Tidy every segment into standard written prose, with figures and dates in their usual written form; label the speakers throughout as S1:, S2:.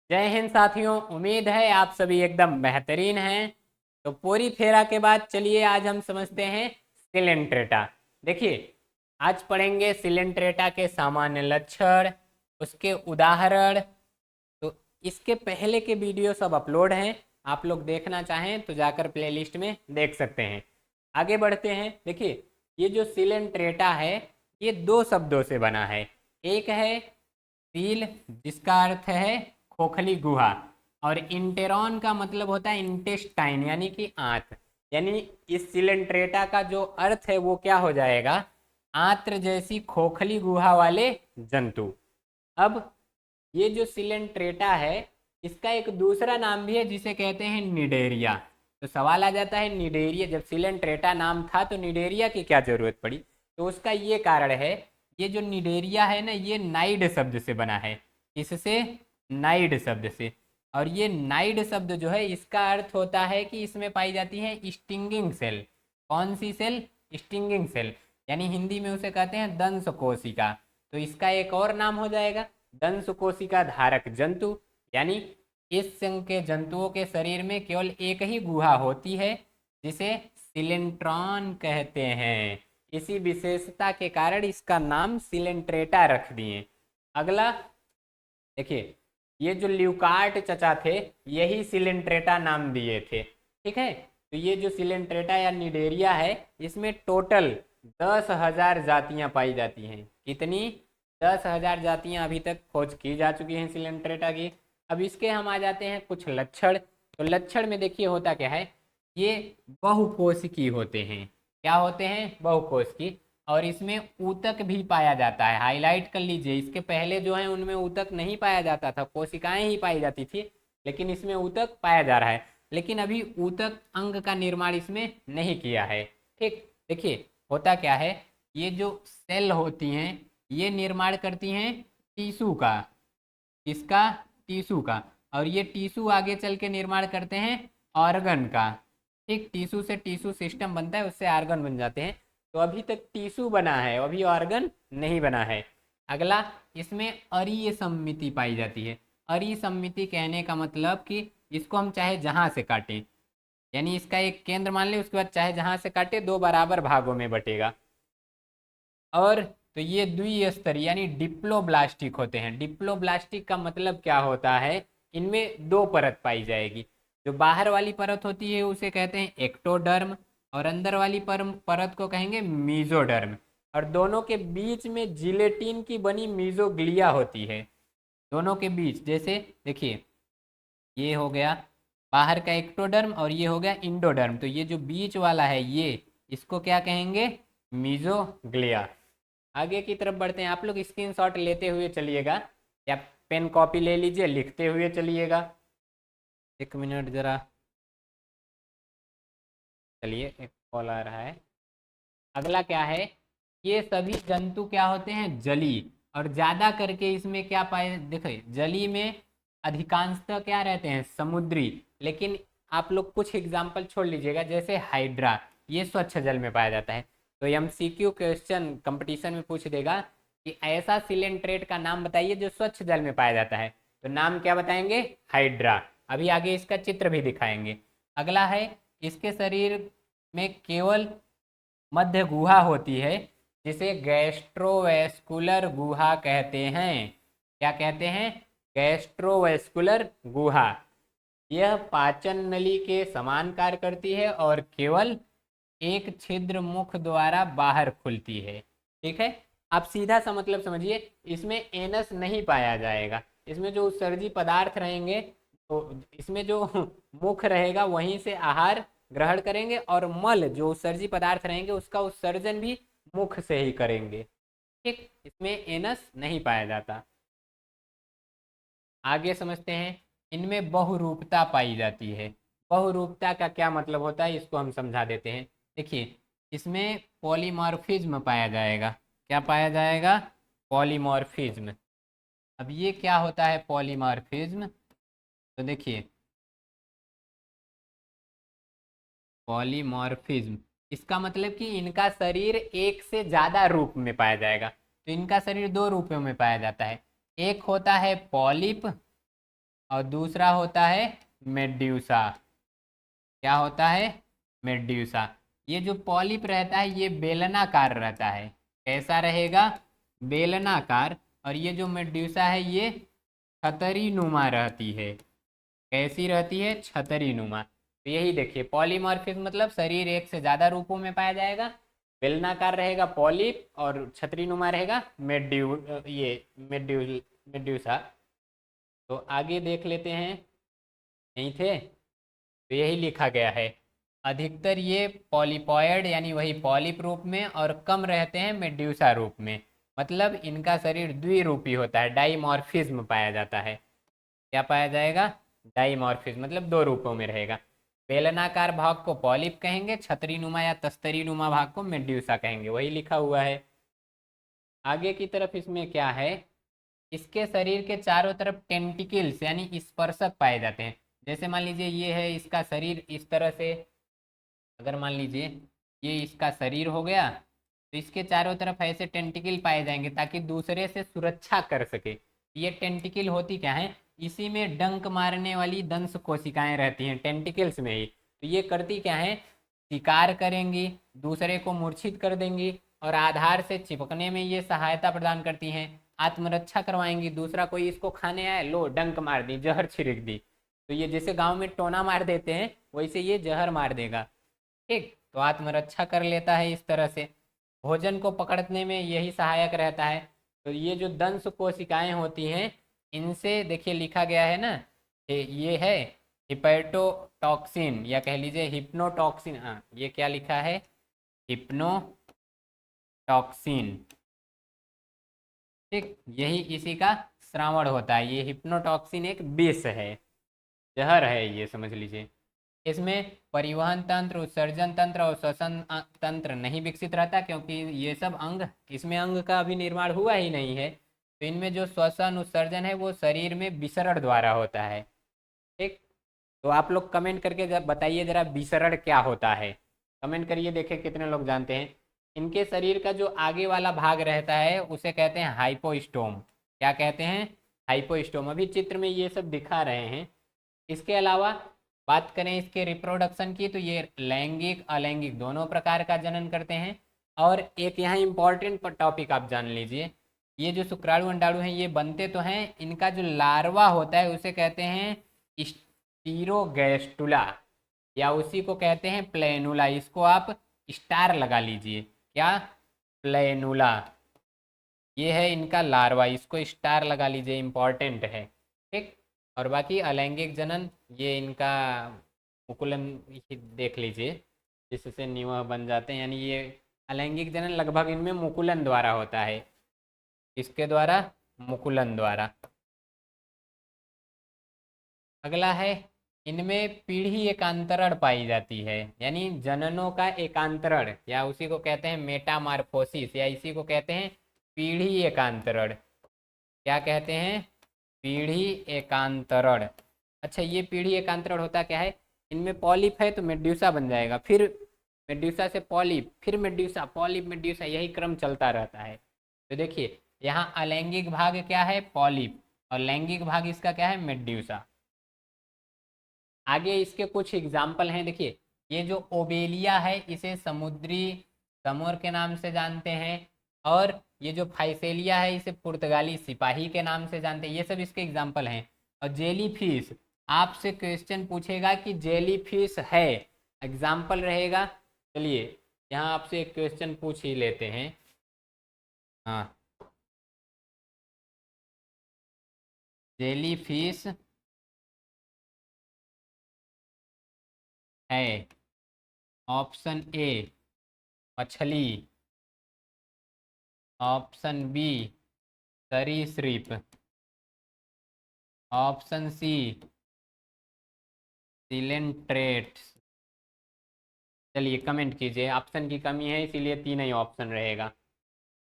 S1: जय हिंद साथियों, उम्मीद है आप सभी एकदम बेहतरीन हैं। तो पूरी फेरा के बाद चलिए आज हम समझते हैं सिलेंट्रेटा। देखिए, आज पढ़ेंगे सिलेंट्रेटा के सामान्य लक्षण, उसके उदाहरण। तो इसके पहले के वीडियो सब अपलोड हैं, आप लोग देखना चाहें तो जाकर प्लेलिस्ट में देख सकते हैं। आगे बढ़ते हैं। देखिए, ये जो सिलेंट्रेटा है ये दो शब्दों से बना है। एक है सील, जिसका अर्थ है खोखली गुहा, और इंटेरॉन का मतलब होता है इंटेस्टाइन यानी कि आंत। यानी इस सिलेंट्रेटा का जो अर्थ है वो क्या हो जाएगा, आंत्र जैसी खोखली गुहा वाले जंतु। अब ये जो सिलेंट्रेटा है इसका एक दूसरा नाम भी है जिसे कहते हैं निडेरिया। तो सवाल आ जाता है, निडेरिया जब सिलेंट्रेटा नाम था तो निडेरिया की क्या जरूरत पड़ी? तो उसका ये कारण है, ये जो निडेरिया है ना ये नाइड शब्द से बना है। इससे नाइड शब्द से। और ये नाइड शब्द जो है इसका अर्थ होता है कि इसमें पाई जाती है स्टिंगिंग सेल। कौन सी सेल? Stinging cell. यानी हिंदी में उसे कहते हैं दंश कोशिका। तो इसका एक और नाम हो जाएगा दंश कोशिका धारक जंतु। यानी इस संघ के जंतुओं के शरीर में केवल एक ही गुहा होती है जिसे सिलेंट्रॉन कहते हैं। इसी विशेषता के कारण इसका नाम सिलेंट्रेटा रख दिए। अगला देखिए, ये जो ल्यूकार्ट चचा थे यही सिलेंट्रेटा नाम दिए थे। ठीक है, तो ये जो सिलेंट्रेटा या निडेरिया है इसमें टोटल 10,000 जातियां पाई जाती हैं। कितनी? 10,000 जातियां अभी तक खोज की जा चुकी हैं सिलेंट्रेटा की। अब इसके हम आ जाते हैं कुछ लक्षण। तो लक्षण में देखिए होता क्या है, ये बहुकोशिकी होते हैं। क्या होते हैं? बहुकोशिकी। और इसमें ऊतक भी पाया जाता है। हाईलाइट कर लीजिए, इसके पहले जो है उनमें ऊतक नहीं पाया जाता था, कोशिकाएं ही पाई जाती थी। लेकिन इसमें ऊतक पाया जा रहा है। लेकिन अभी ऊतक अंग का निर्माण इसमें नहीं किया है। ठीक, देखिए होता क्या है, ये जो सेल होती हैं ये निर्माण करती हैं टीशू का। किसका? टीशू का। और ये टीशू आगे चल के निर्माण करते हैं ऑर्गन का। ठीक, टीशू से टीशू सिस्टम बनता है, उससे ऑर्गन बन जाते हैं। तो अभी तक टीशू बना है, अभी ऑर्गन नहीं बना है। अगला, इसमें अरीय सममिति पाई जाती है। अरीय सममिति कहने का मतलब कि इसको हम चाहे जहां से काटें, यानी इसका एक केंद्र मान ले, उसके बाद चाहे जहां से काटे दो बराबर भागों में बटेगा। और तो ये द्विस्तरीय यानी डिप्लोब्लास्टिक होते हैं। डिप्लोब्लास्टिक का मतलब क्या होता है, इनमें दो परत पाई जाएगी। जो बाहर वाली परत होती है उसे कहते हैं एक्टोडर्म, और अंदर वाली परत को कहेंगे मीजोडर्म। और दोनों के बीच में जिलेटिन की बनी मीजोग्लिया होती है। दोनों के बीच, जैसे देखिए ये हो गया बाहर का एक्टोडर्म और ये हो गया इंडोडर्म। तो ये जो बीच वाला है ये, इसको क्या कहेंगे? मीजोग्लिया। आगे की तरफ बढ़ते हैं। आप लोग स्क्रीनशॉट लेते हुए चलिएगा या पेन कॉपी ले लीजिए, लिखते हुए चलिएगा। एक मिनट जरा, चलिए एक कॉल आ रहा है। अगला क्या है, ये सभी जंतु क्या होते हैं? जली। और ज्यादा करके इसमें क्या पाए, देखिए जली में अधिकांशतः क्या रहते हैं? समुद्री। लेकिन आप लोग कुछ एग्जाम्पल छोड़ लीजिएगा, जैसे हाइड्रा, ये स्वच्छ जल में पाया जाता है। तो एमसीक्यू क्वेश्चन कंपटीशन में पूछ देगा कि ऐसा सिलेंट्रेट का नाम बताइए जो स्वच्छ जल में पाया जाता है। तो नाम क्या बताएंगे? हाइड्रा। अभी आगे इसका चित्र भी दिखाएंगे। अगला है, इसके शरीर में केवल मध्य गुहा होती है जिसे गैस्ट्रोवेस्कुलर गुहा कहते हैं। क्या कहते हैं? गैस्ट्रोवेस्कुलर गुहा। यह पाचन नली के समान कार्य करती है और केवल एक छिद्र मुख द्वारा बाहर खुलती है। ठीक है, आप सीधा सा मतलब समझिए, इसमें एनस नहीं पाया जाएगा। इसमें जो उत्सर्जी पदार्थ रहेंगे, तो इसमें जो मुख रहेगा वहीं से आहार ग्रहण करेंगे, और मल जो उत्सर्जी पदार्थ रहेंगे उसका उत्सर्जन भी मुख से ही करेंगे। ठीक, इसमें एनस नहीं पाया जाता। आगे समझते हैं। इनमें बहुरूपता पाई जाती है। बहुरूपता का क्या मतलब होता है इसको हम समझा देते हैं। देखिए, इसमें पॉलीमॉर्फिज्म पाया जाएगा। क्या पाया जाएगा? पॉलीमॉर्फिज्म। अब ये क्या होता है पॉलीमॉर्फिज्म? तो देखिए, पॉलीमॉर्फिज्म इसका मतलब कि इनका शरीर एक से ज्यादा रूप में पाया जाएगा। तो इनका शरीर दो रूपों में पाया जाता है। एक होता है पॉलिप, और दूसरा होता है मेड्यूसा। क्या होता है? मेड्यूसा। ये जो पॉलिप रहता है ये बेलनाकार रहता है। कैसा रहेगा? बेलनाकार। और ये जो मेड्यूसा है ये छतरी नुमा रहती है। कैसी रहती है? छतरी नुमा। तो यही देखिए, पॉलीमॉर्फिज्म मतलब शरीर एक से ज्यादा रूपों में पाया जाएगा। बेलनाकार रहेगा पॉलिप और छतरी नुमा रहेगा मेड्यूसा। तो आगे देख लेते हैं। यहीं थे, तो यही लिखा गया है। अधिकतर ये पॉलीपॉयड यानी वही पॉलिप रूप में और कम रहते हैं मेड्यूसा रूप में। मतलब इनका शरीर द्विरूपी होता है, डाइमॉर्फिज्म पाया जाता है। क्या पाया जाएगा? डाइमॉर्फिज्म, मतलब दो रूपों में रहेगा। बेलनाकार भाग को पॉलिप कहेंगे, छतरी नुमा या तस्तरी नुमा भाग को मेड्यूसा कहेंगे, वही लिखा हुआ है। आगे की तरफ इसमें क्या है? इसके शरीर के चारों तरफ टेंटिकल्स यानी स्पर्शक पाए जाते हैं। जैसे मान लीजिए ये है इसका शरीर इस तरह से, अगर मान लीजिए ये इसका शरीर हो गया, तो इसके चारों तरफ ऐसे टेंटिकल पाए जाएंगे ताकि दूसरे से सुरक्षा कर सके। ये टेंटिकल होती क्या है? इसी में डंक मारने वाली दंश कोशिकाएं रहती हैं टेंटिकल्स में ही। तो ये करती क्या है? शिकार करेंगी, दूसरे को मूर्छित कर देंगी और आधार से चिपकने में ये सहायता प्रदान करती हैं। आत्मरक्षा करवाएंगी, दूसरा कोई इसको खाने आए, लो डंक मार दी, जहर छिड़क दी। तो ये जैसे गांव में टोना मार देते हैं, वैसे ये जहर मार देगा। ठीक, तो आत्मरक्षा कर लेता है इस तरह से। भोजन को पकड़ने में यही सहायक रहता है। तो ये जो दंश कोशिकाएं होती हैं, इनसे देखिए लिखा गया है ना, ये है हिपैटोटॉक्सिन या कह लीजिए हिप्नोटॉक्सिन। हाँ, ये क्या लिखा है? हिप्नोटॉक्सिन। ठीक, यही इसी का श्रावण होता है। ये हिप्नोटॉक्सिन एक विष है, जहर है ये, समझ लीजिए। इसमें परिवहन तंत्र, उत्सर्जन तंत्र और श्वसन तंत्र नहीं विकसित रहता, क्योंकि ये सब अंग, इसमें अंग का अभी निर्माण हुआ ही नहीं है। तो इनमें जो श्वसन उत्सर्जन है वो शरीर में विसरण द्वारा होता है। ठीक, तो आप लोग कमेंट करके बताइए जरा, विसरण क्या होता है? कमेंट करिए, देखें कितने लोग जानते हैं। इनके शरीर का जो आगे वाला भाग रहता है उसे कहते हैं हाइपोस्टोम। क्या कहते हैं? हाइपोस्टोम। अभी चित्र में ये सब दिखा रहे हैं। इसके अलावा बात करें इसके रिप्रोडक्शन की, तो ये लैंगिक अलैंगिक दोनों प्रकार का जनन करते हैं। और एक यहाँ इंपॉर्टेंट टॉपिक आप जान लीजिए, ये जो शुक्राणु अंडाणु हैं ये बनते तो हैं, इनका जो लार्वा होता है उसे कहते हैं स्टीरोगैस्टुला, या उसी को कहते हैं प्लेनुला। इसको आप स्टार लगा लीजिए। क्या? प्लेनुला। ये है इनका लार्वा, इसको स्टार लगा लीजिए, इंपॉर्टेंट है। ठीक, और बाकी अलैंगिक जनन ये इनका मुकुलन देख लीजिए, जिससे निवह बन जाते हैं। यानी ये अलैंगिक जनन लगभग इनमें मुकुलन द्वारा होता है। इसके द्वारा? मुकुलन द्वारा। अगला है, इनमें पीढ़ी एकांतरण पाई जाती है, यानी जननों का एकांतरण, या उसी को कहते हैं मेटामार्फोसिस, या इसी को कहते हैं पीढ़ी एकांतरण। क्या कहते हैं? पीढ़ी एकांतरण। अच्छा, ये पीढ़ी एकांतरण होता क्या है? इनमें पॉलिप है तो मेड्यूसा बन जाएगा, फिर मेड्यूसा से पॉलिप, फिर मेड्यूसा, पॉलिप, मेड्यूसा, यही क्रम चलता रहता है। तो देखिए यहाँ अलैंगिक भाग क्या है? पॉलिप। और लैंगिक भाग इसका क्या है? मेड्यूसा। आगे इसके कुछ एग्जाम्पल हैं, देखिए। ये जो ओबेलिया है इसे समुद्री समोर के नाम से जानते हैं। और ये जो फाइसेलिया है इसे पुर्तगाली सिपाही के नाम से जानते हैं। ये सब इसके एग्जाम्पल हैं। और जेली फिश, आपसे क्वेश्चन पूछेगा कि जेली फिश है, एग्जाम्पल रहेगा। चलिए यहाँ आपसे एक क्वेश्चन पूछ ही लेते हैं। हाँ, जेली फिश है। ऑप्शन ए मछली, ऑप्शन बी सरीसृप, ऑप्शन सी सिलेंट्रेट्स। चलिए कमेंट कीजिए, ऑप्शन की कमी है इसीलिए तीन ही ऑप्शन रहेगा।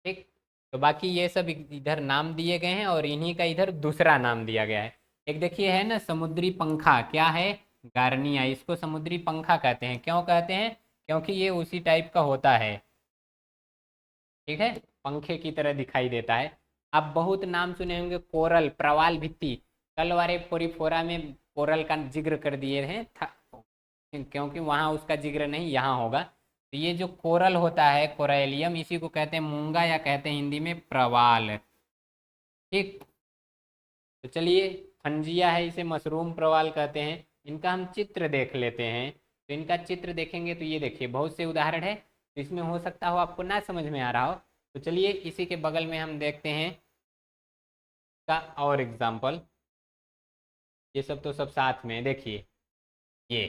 S1: ठीक, तो बाकी ये सब इधर नाम दिए गए हैं और इन्हीं का इधर दूसरा नाम दिया गया है। एक देखिए है ना समुद्री पंखा, क्या है? गार्निया। इसको समुद्री पंखा कहते हैं। क्यों कहते हैं? क्योंकि ये उसी टाइप का होता है। ठीक है, पंखे की तरह दिखाई देता है। आप बहुत नाम सुने होंगे, कोरल, प्रवाल भित्ति। कल वाले पोरीफोरा में कोरल का जिक्र कर दिए हैं था, क्योंकि वहाँ उसका जिक्र नहीं, यहाँ होगा। तो ये जो कोरल होता है, कोरेलियम, इसी को कहते हैं मूंगा या कहते हैं हिंदी में प्रवाल। ठीक, तो चलिए, फंजिया है, इसे मशरूम प्रवाल कहते हैं। इनका हम चित्र देख लेते हैं। तो इनका चित्र देखेंगे तो ये देखिए बहुत से उदाहरण है, तो इसमें हो सकता हो आपको ना समझ में आ रहा हो। तो चलिए इसी के बगल में हम देखते हैं का और एग्जाम्पल। ये सब तो सब साथ में देखिए, ये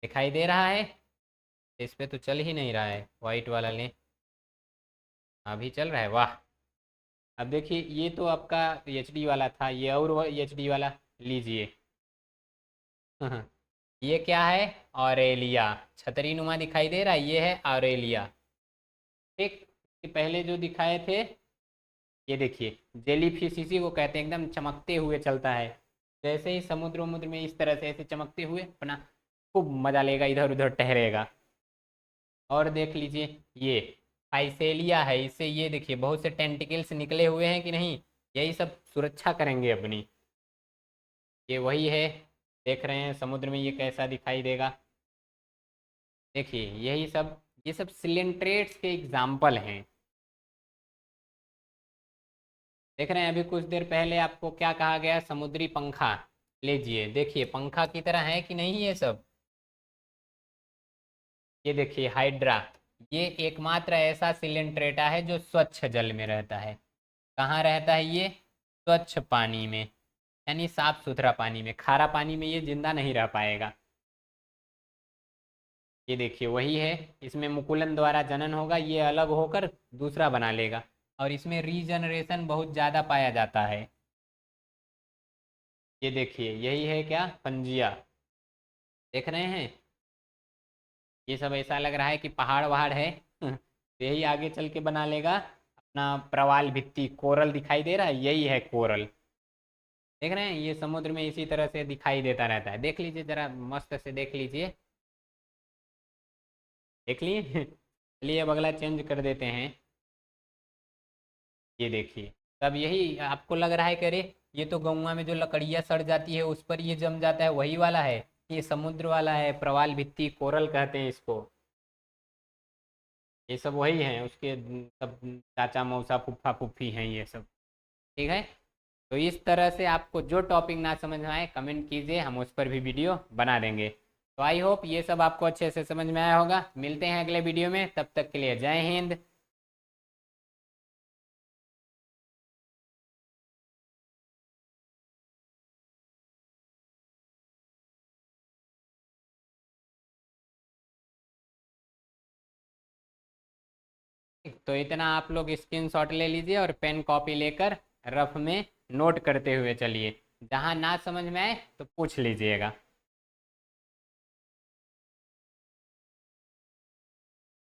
S1: दिखाई दे रहा है, इस पे तो चल ही नहीं रहा है, वाइट वाला ले, अभी चल रहा है, वाह। अब देखिए ये तो आपका एचडी वाला था, ये और एचडी वाला लीजिए। ये क्या है, ऑरेलिया, छतरी नुमा दिखाई दे रहा है, ये है ऑरेलिया। ठीक, पहले जो दिखाए थे, ये देखिए जेली फिश, इसी को कहते हैं एकदम चमकते हुए चलता है। जैसे ही समुद्र वमुद्र में इस तरह से ऐसे चमकते हुए अपना खूब मजा लेगा, इधर उधर टहरेगा। और देख लीजिए ये फाइसेलिया है, इससे ये देखिए बहुत से टेंटिकल्स निकले हुए हैं कि नहीं, यही सब सुरक्षा करेंगे अपनी। ये वही है, देख रहे हैं समुद्र में ये कैसा दिखाई देगा। देखिए यही सब, ये सब सिलेंट्रेट्स के एग्जाम्पल हैं। देख रहे हैं अभी कुछ देर पहले आपको क्या कहा गया, समुद्री पंखा। लीजिए देखिए पंखा की तरह है कि नहीं ये सब। ये देखिए हाइड्रा, ये एकमात्र ऐसा सिलेंट्रेटा है जो स्वच्छ जल में रहता है। कहाँ रहता है ये, स्वच्छ पानी में, यानी साफ सुथरा पानी में। खारा पानी में ये जिंदा नहीं रह पाएगा। ये देखिए वही है, इसमें मुकुलन द्वारा जनन होगा, ये अलग होकर दूसरा बना लेगा, और इसमें रीजनरेशन बहुत ज़्यादा पाया जाता है। ये देखिए यही है क्या, फंजिया। देख रहे हैं, ये सब ऐसा लग रहा है कि पहाड़ वहाड़ है। तो यही आगे चल के बना लेगा अपना प्रवाल भित्ति। कोरल दिखाई दे रहा है, यही है कोरल। देख रहे हैं ये समुद्र में इसी तरह से दिखाई देता रहता है। देख लीजिए जरा मस्त से देख लीजिए, देख लिए। चलिए अब अगला चेंज कर देते हैं। ये देखिए, तब यही आपको लग रहा है कि अरे ये तो गौवा में जो लकड़ियाँ सड़ जाती है उस पर ये जम जाता है, वही वाला है। ये समुद्र वाला है, प्रवाल भित्ति कोरल कहते हैं इसको। ये सब वही हैं उसके, सब चाचा मौसा फूफा फूफी हैं ये सब। ठीक है, तो इस तरह से आपको जो टॉपिक ना समझ में आए कमेंट कीजिए, हम उस पर भी वीडियो बना देंगे। तो आई होप ये सब आपको अच्छे से समझ में आया होगा। मिलते हैं अगले वीडियो में, तब तक के लिए जय हिंद। तो इतना आप लोग स्क्रीनशॉट ले लीजिए और पेन कॉपी लेकर रफ में नोट करते हुए चलिए। जहाँ ना समझ में आए तो पूछ लीजिएगा।